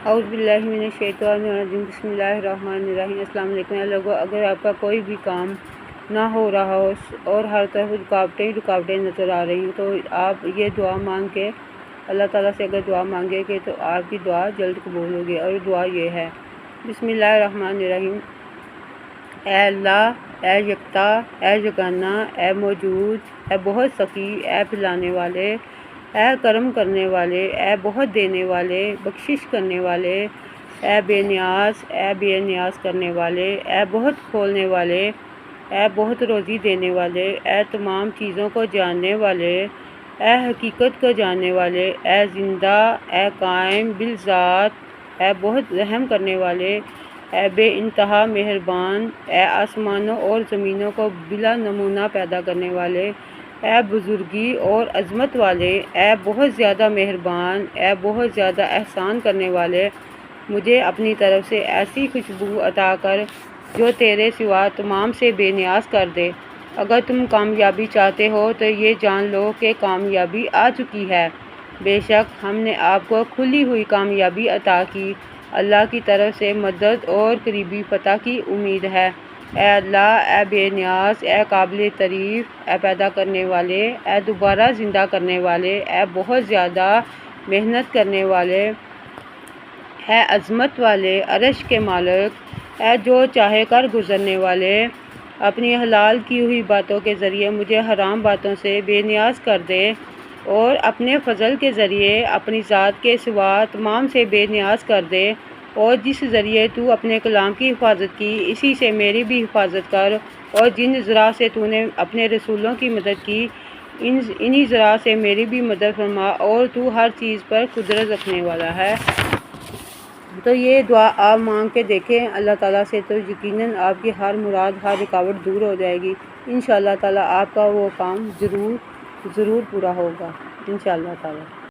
اعوذ باللہ من الشیطان الرجیم بسم اللہ الرحمن الرحیم۔ السلام علیکم لوگوں، اگر آپ کا کوئی بھی کام نہ ہو رہا ہو اور ہر طرف رکاوٹیں نظر آ رہی ہیں تو آپ یہ دعا مانگ کے اللہ تعالیٰ سے اگر دعا مانگے گے تو آپ کی دعا جلد قبول ہوگی۔ اور دعا یہ ہے، بسم اللہ الرحمن الرحیم۔ اے اللہ، اے یکتا، اے یگانہ، اے موجود، اے بہت سخی، اے پلانے والے، اے کرم کرنے والے، اے بہت دینے والے، بخشش کرنے والے، اے بے نیاز کرنے والے، اے بہت کھولنے والے، اے بہت روزی دینے والے، اے تمام چیزوں کو جاننے والے، اے حقیقت کو جاننے والے، اے زندہ، اے قائم بالذات، اے بہت رحم کرنے والے، اے بے انتہا مہربان، اے آسمانوں اور زمینوں کو بلا نمونہ پیدا کرنے والے، اے بزرگی اور عظمت والے، اے بہت زیادہ مہربان، اے بہت زیادہ احسان کرنے والے، مجھے اپنی طرف سے ایسی خوشبو عطا کر جو تیرے سوا تمام سے بے نیاز کر دے۔ اگر تم کامیابی چاہتے ہو تو یہ جان لو کہ کامیابی آ چکی ہے۔ بے شک ہم نے آپ کو کھلی ہوئی کامیابی عطا کی۔ اللہ کی طرف سے مدد اور قریبی فتح کی امید ہے۔ اے اللہ، اے بے نیاز، اے قابل تعریف، اے پیدا کرنے والے، اے دوبارہ زندہ کرنے والے، اے بہت زیادہ محنت کرنے والے، اے عظمت والے، عرش کے مالک، اے جو چاہے کر گزرنے والے، اپنی حلال کی ہوئی باتوں کے ذریعے مجھے حرام باتوں سے بے نیاز کر دے اور اپنے فضل کے ذریعے اپنی ذات کے سوا تمام سے بے نیاز کر دے، اور جس ذریعے تو اپنے کلام کی حفاظت کی اسی سے میری بھی حفاظت کر، اور جن ذرا سے تو نے اپنے رسولوں کی مدد کی انہی ذرا سے میری بھی مدد فرما، اور تو ہر چیز پر قدرت رکھنے والا ہے۔ تو یہ دعا آپ مانگ کے دیکھیں اللہ تعالیٰ سے، تو یقیناً آپ کی ہر مراد، ہر رکاوٹ دور ہو جائے گی۔ انشاءاللہ تعالیٰ آپ کا وہ کام ضرور پورا ہوگا، انشاءاللہ تعالیٰ۔